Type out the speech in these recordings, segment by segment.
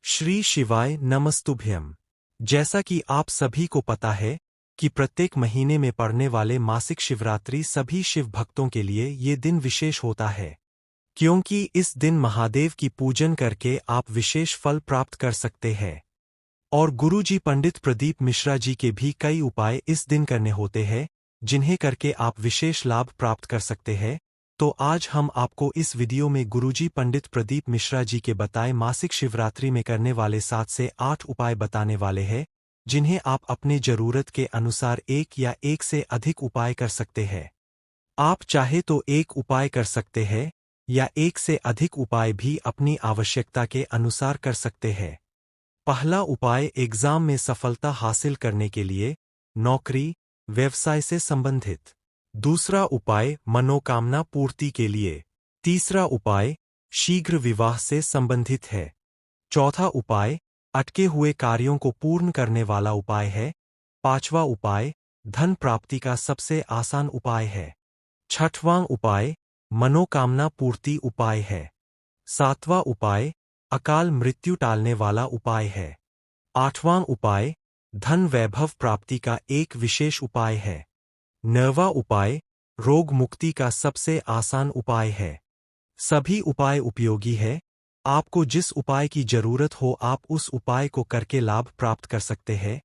श्री शिवाय नमस्तुभ्यम। जैसा कि आप सभी को पता है कि प्रत्येक महीने में पड़ने वाले मासिक शिवरात्रि सभी शिव भक्तों के लिए ये दिन विशेष होता है, क्योंकि इस दिन महादेव की पूजन करके आप विशेष फल प्राप्त कर सकते हैं। और गुरुजी पंडित प्रदीप मिश्रा जी के भी कई उपाय इस दिन करने होते हैं, जिन्हें करके आप विशेष लाभ प्राप्त कर सकते हैं। तो आज हम आपको इस वीडियो में गुरुजी पंडित प्रदीप मिश्रा जी के बताए मासिक शिवरात्रि में करने वाले 7 से 8 उपाय बताने वाले हैं, जिन्हें आप अपने जरूरत के अनुसार एक या एक से अधिक उपाय कर सकते हैं। आप चाहे तो एक उपाय कर सकते हैं या एक से अधिक उपाय भी अपनी आवश्यकता के अनुसार कर सकते हैं। पहला उपाय एग्जाम में सफलता हासिल करने के लिए, नौकरी, व्यवसाय से संबंधित। दूसरा उपाय मनोकामना पूर्ति के लिए। तीसरा उपाय शीघ्र विवाह से संबंधित है। चौथा उपाय अटके हुए कार्यों को पूर्ण करने वाला उपाय है। पांचवा उपाय धन प्राप्ति का सबसे आसान उपाय है। छठवां उपाय मनोकामना पूर्ति उपाय है। सातवां उपाय अकाल मृत्यु टालने वाला उपाय है। आठवां उपाय धन वैभव प्राप्ति का एक विशेष उपाय है। नौवां उपाय रोग मुक्ति का सबसे आसान उपाय है। सभी उपाय उपयोगी है। आपको जिस उपाय की जरूरत हो आप उस उपाय को करके लाभ प्राप्त कर सकते हैं।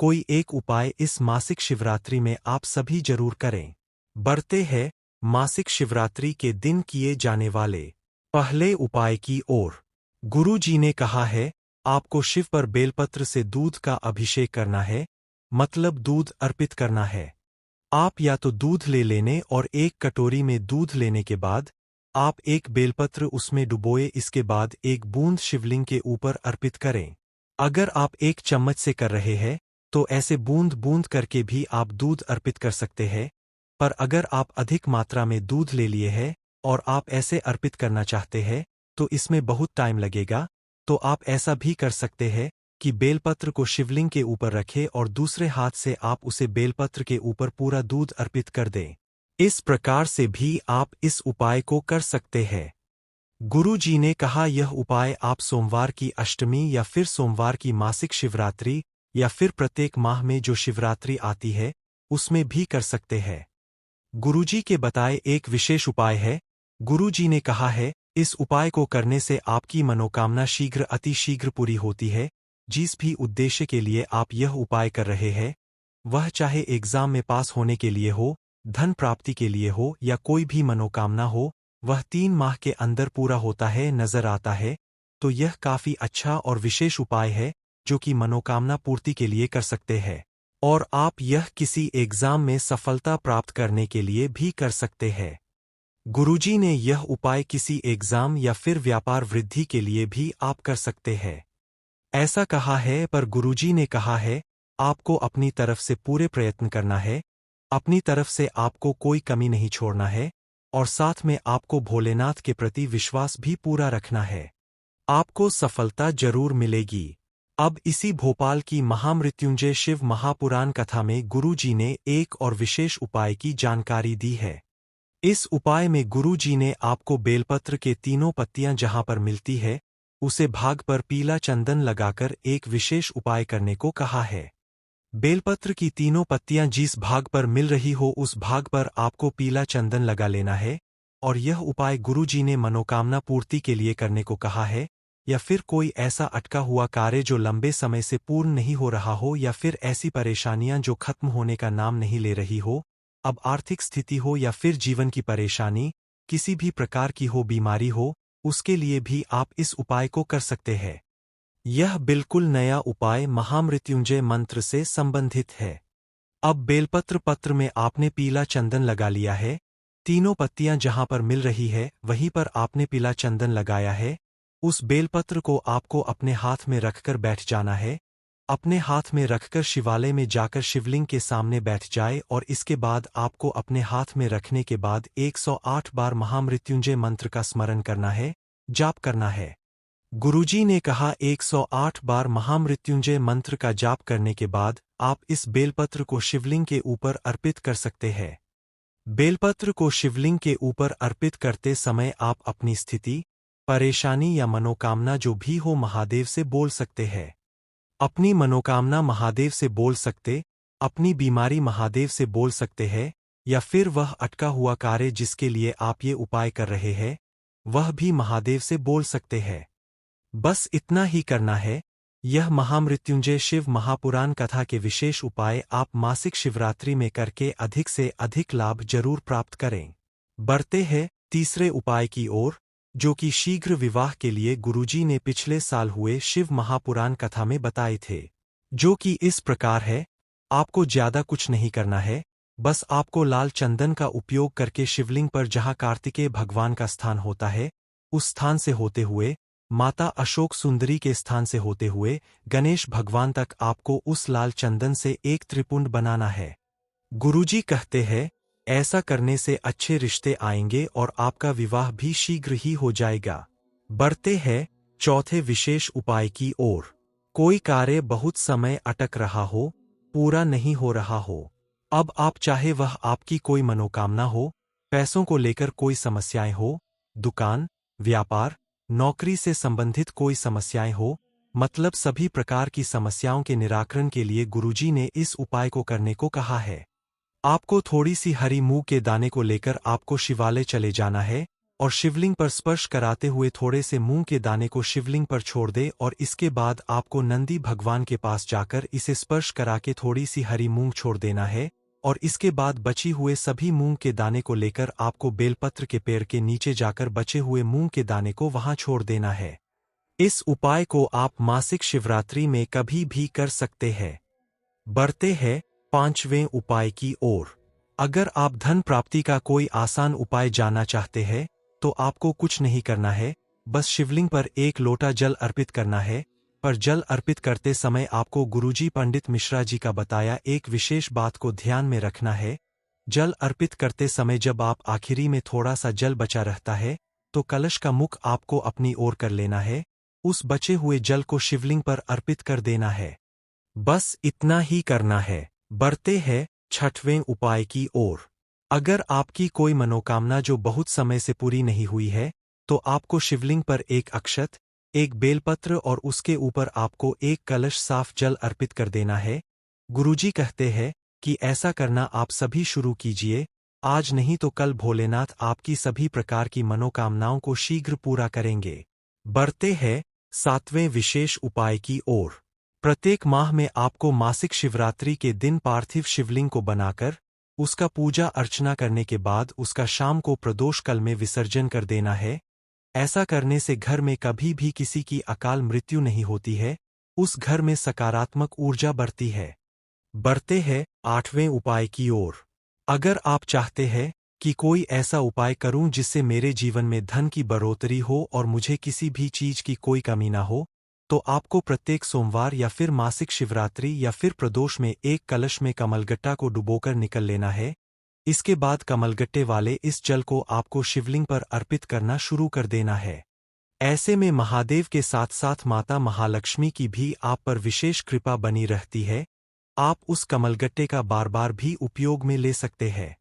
कोई एक उपाय इस मासिक शिवरात्रि में आप सभी जरूर करें। बढ़ते हैं मासिक शिवरात्रि के दिन किए जाने वाले पहले उपाय की ओर। गुरु जी ने कहा है, आपको शिव पर बेलपत्र से दूध का अभिषेक करना है, मतलब दूध अर्पित करना है। आप या तो दूध ले लेने और एक कटोरी में दूध लेने के बाद आप एक बेलपत्र उसमें डुबोए, इसके बाद एक बूंद शिवलिंग के ऊपर अर्पित करें। अगर आप एक चम्मच से कर रहे हैं तो ऐसे बूंद बूंद करके भी आप दूध अर्पित कर सकते हैं, पर अगर आप अधिक मात्रा में दूध ले लिए हैं और आप ऐसे अर्पित करना चाहते हैं तो इसमें बहुत टाइम लगेगा, तो आप ऐसा भी कर सकते हैं कि बेलपत्र को शिवलिंग के ऊपर रखें और दूसरे हाथ से आप उसे बेलपत्र के ऊपर पूरा दूध अर्पित कर दें। इस प्रकार से भी आप इस उपाय को कर सकते हैं। गुरु जी ने कहा यह उपाय आप सोमवार की अष्टमी या फिर सोमवार की मासिक शिवरात्रि या फिर प्रत्येक माह में जो शिवरात्रि आती है उसमें भी कर सकते हैं। गुरुजी के बताए एक विशेष उपाय है। गुरु जी ने कहा है, इस उपाय को करने से आपकी मनोकामना शीघ्र अति शीघ्र पूरी होती है। जिस भी उद्देश्य के लिए आप यह उपाय कर रहे हैं, वह चाहे एग्जाम में पास होने के लिए हो, धन प्राप्ति के लिए हो या कोई भी मनोकामना हो, वह 3 माह के अंदर पूरा होता है नजर आता है। तो यह काफी अच्छा और विशेष उपाय है जो कि मनोकामना पूर्ति के लिए कर सकते हैं। और आप यह किसी एग्जाम में सफलता प्राप्त करने के लिए भी कर सकते हैं। गुरुजी ने यह उपाय किसी एग्जाम या फिर व्यापार वृद्धि के लिए भी आप कर सकते हैं। ऐसा कहा है, पर गुरुजी ने कहा है आपको अपनी तरफ से पूरे प्रयत्न करना है, अपनी तरफ से आपको कोई कमी नहीं छोड़ना है और साथ में आपको भोलेनाथ के प्रति विश्वास भी पूरा रखना है। आपको सफलता जरूर मिलेगी। अब इसी भोपाल की महामृत्युंजय शिव महापुराण कथा में गुरु जी ने एक और विशेष उपाय की जानकारी दी है। इस उपाय में गुरु जी ने आपको बेलपत्र के तीनों पत्तियां जहां पर मिलती है उसे भाग पर पीला चंदन लगाकर एक विशेष उपाय करने को कहा है। बेलपत्र की तीनों पत्तियां जिस भाग पर मिल रही हो उस भाग पर आपको पीला चंदन लगा लेना है और यह उपाय गुरु जी ने मनोकामना पूर्ति के लिए करने को कहा है, या फिर कोई ऐसा अटका हुआ कार्य जो लंबे समय से पूर्ण नहीं हो रहा हो या फिर ऐसी परेशानियां जो खत्म होने का नाम नहीं ले रही हो, अब आर्थिक स्थिति हो या फिर जीवन की परेशानी किसी भी प्रकार की हो, बीमारी हो, उसके लिए भी आप इस उपाय को कर सकते हैं। यह बिल्कुल नया उपाय महामृत्युंजय मंत्र से संबंधित है। अब बेलपत्र पत्र में आपने पीला चंदन लगा लिया है, तीनों पत्तियां जहां पर मिल रही है वहीं पर आपने पीला चंदन लगाया है। उस बेलपत्र को आपको अपने हाथ में रखकर बैठ जाना है। अपने हाथ में रखकर शिवालय में जाकर शिवलिंग के सामने बैठ जाए और इसके बाद आपको अपने हाथ में रखने के बाद 108 बार महामृत्युंजय मंत्र का स्मरण करना है, जाप करना है। गुरुजी ने कहा 108 बार महामृत्युंजय मंत्र का जाप करने के बाद आप इस बेलपत्र को शिवलिंग के ऊपर अर्पित कर सकते हैं। बेलपत्र को शिवलिंग के ऊपर अर्पित करते समय आप अपनी स्थिति, परेशानी या मनोकामना जो भी हो महादेव से बोल सकते हैं। अपनी मनोकामना महादेव से बोल सकते, अपनी बीमारी महादेव से बोल सकते हैं, या फिर वह अटका हुआ कार्य जिसके लिए आप ये उपाय कर रहे हैं, वह भी महादेव से बोल सकते हैं। बस इतना ही करना है। यह महामृत्युंजय शिव महापुराण कथा के विशेष उपाय आप मासिक शिवरात्रि में करके अधिक से अधिक लाभ जरूर प्राप्त करें। बढ़ते हैं तीसरे उपाय की ओर, जो कि शीघ्र विवाह के लिए गुरुजी ने पिछले साल हुए शिव महापुराण कथा में बताए थे, जो कि इस प्रकार है। आपको ज्यादा कुछ नहीं करना है, बस आपको लाल चंदन का उपयोग करके शिवलिंग पर जहां कार्तिकेय भगवान का स्थान होता है, उस स्थान से होते हुए, माता अशोक सुंदरी के स्थान से होते हुए, गणेश भगवान तक आपको उस लाल चंदन से एक त्रिपुंड बनाना है। गुरुजी कहते हैं, ऐसा करने से अच्छे रिश्ते आएंगे और आपका विवाह भी शीघ्र ही हो जाएगा। बढ़ते हैं चौथे विशेष उपाय की ओर। कोई कार्य बहुत समय अटक रहा हो, पूरा नहीं हो रहा हो, अब आप चाहे वह आपकी कोई मनोकामना हो, पैसों को लेकर कोई समस्याएं हो, दुकान, व्यापार, नौकरी से संबंधित कोई समस्याएं हो, मतलब सभी प्रकार की समस्याओं के निराकरण के लिए गुरुजी ने इस उपाय को करने को कहा है। आपको थोड़ी सी हरी मूंग के दाने को लेकर आपको शिवालय चले जाना है और शिवलिंग पर स्पर्श कराते हुए थोड़े से मूंग के दाने को शिवलिंग पर छोड़ दे और इसके बाद आपको नंदी भगवान के पास जाकर इसे स्पर्श करा के थोड़ी सी हरी मूंग छोड़ देना है और इसके बाद बची हुए सभी मूंग के दाने को लेकर आपको बेलपत्र के पेड़ के नीचे जाकर बचे हुए मूंग के दाने को वहां छोड़ देना है। इस उपाय को आप मासिक शिवरात्रि में कभी भी कर सकते हैं। बढ़ते हैं पांचवें उपाय की ओर। अगर आप धन प्राप्ति का कोई आसान उपाय जानना चाहते हैं, तो आपको कुछ नहीं करना है, बस शिवलिंग पर एक लोटा जल अर्पित करना है। पर जल अर्पित करते समय आपको गुरुजी पंडित मिश्रा जी का बताया एक विशेष बात को ध्यान में रखना है। जल अर्पित करते समय जब आप आखिरी में थोड़ा सा जल बचा रहता है, तो कलश का मुख आपको अपनी ओर कर लेना है, उस बचे हुए जल को शिवलिंग पर अर्पित कर देना है। बस इतना ही करना है। बढ़ते हैं छठवें उपाय की ओर। अगर आपकी कोई मनोकामना जो बहुत समय से पूरी नहीं हुई है, तो आपको शिवलिंग पर एक अक्षत, एक बेलपत्र और उसके ऊपर आपको एक कलश साफ जल अर्पित कर देना है। गुरुजी कहते हैं कि ऐसा करना आप सभी शुरू कीजिए, आज नहीं तो कल भोलेनाथ आपकी सभी प्रकार की मनोकामनाओं को शीघ्र पूरा करेंगे। बढ़ते हैं सातवें विशेष उपाय की ओर। प्रत्येक माह में आपको मासिक शिवरात्रि के दिन पार्थिव शिवलिंग को बनाकर उसका पूजा अर्चना करने के बाद उसका शाम को प्रदोष कल में विसर्जन कर देना है। ऐसा करने से घर में कभी भी किसी की अकाल मृत्यु नहीं होती है, उस घर में सकारात्मक ऊर्जा बढ़ती है। बढ़ते हैं आठवें उपाय की ओर। अगर आप चाहते हैं कि कोई ऐसा उपाय करूं जिससे मेरे जीवन में धन की बढ़ोतरी हो और मुझे किसी भी चीज की कोई कमी ना हो, तो आपको प्रत्येक सोमवार या फिर मासिक शिवरात्रि या फिर प्रदोष में एक कलश में कमलगट्टा को डुबोकर निकल लेना है। इसके बाद कमलगट्टे वाले इस जल को आपको शिवलिंग पर अर्पित करना शुरू कर देना है। ऐसे में महादेव के साथ साथ माता महालक्ष्मी की भी आप पर विशेष कृपा बनी रहती है। आप उस कमलगट्टे का बार बार भी उपयोग में ले सकते हैं।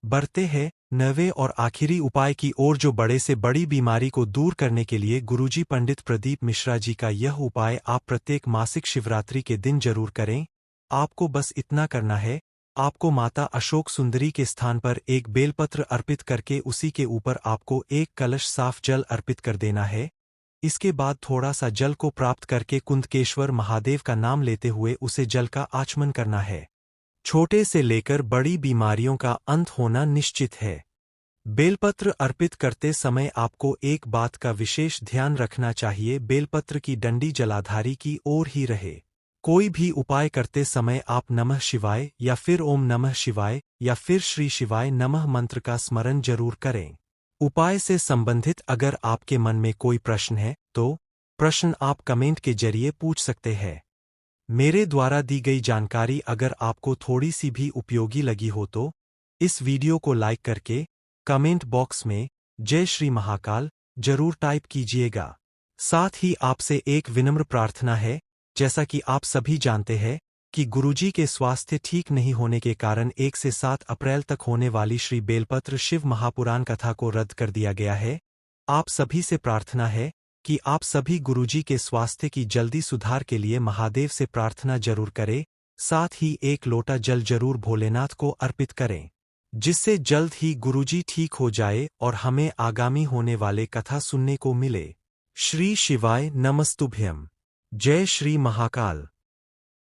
बढ़ते हैं नवे और आखिरी उपाय की ओर, जो बड़े से बड़ी बीमारी को दूर करने के लिए गुरुजी पंडित प्रदीप मिश्रा जी का यह उपाय आप प्रत्येक मासिक शिवरात्रि के दिन जरूर करें। आपको बस इतना करना है, आपको माता अशोक सुंदरी के स्थान पर एक बेलपत्र अर्पित करके उसी के ऊपर आपको एक कलश साफ जल अर्पित कर देना है। इसके बाद थोड़ा सा जल को प्राप्त करके कुंदकेश्वर महादेव का नाम लेते हुए उसे जल का आचमन करना है। छोटे से लेकर बड़ी बीमारियों का अंत होना निश्चित है। बेलपत्र अर्पित करते समय आपको एक बात का विशेष ध्यान रखना चाहिए, बेलपत्र की डंडी जलाधारी की ओर ही रहे। कोई भी उपाय करते समय आप नमः शिवाय या फिर ओम नमः शिवाय या फिर श्री शिवाय नमः मंत्र का स्मरण जरूर करें। उपाय से संबंधित अगर आपके मन में कोई प्रश्न है, तो प्रश्न आप कमेंट के जरिए पूछ सकते हैं। मेरे द्वारा दी गई जानकारी अगर आपको थोड़ी सी भी उपयोगी लगी हो तो इस वीडियो को लाइक करके कमेंट बॉक्स में जय श्री महाकाल जरूर टाइप कीजिएगा। साथ ही आपसे एक विनम्र प्रार्थना है, जैसा कि आप सभी जानते हैं कि गुरुजी के स्वास्थ्य ठीक नहीं होने के कारण 1 से 7 अप्रैल तक होने वाली श्री बेलपत्र शिव महापुराण कथा को रद्द कर दिया गया है। आप सभी से प्रार्थना है कि आप सभी गुरुजी के स्वास्थ्य की जल्दी सुधार के लिए महादेव से प्रार्थना जरूर करें, साथ ही एक लोटा जल जरूर भोलेनाथ को अर्पित करें, जिससे जल्द ही गुरुजी ठीक हो जाए और हमें आगामी होने वाले कथा सुनने को मिले। श्री शिवाय नमस्तुभ्यम। जय श्री महाकाल।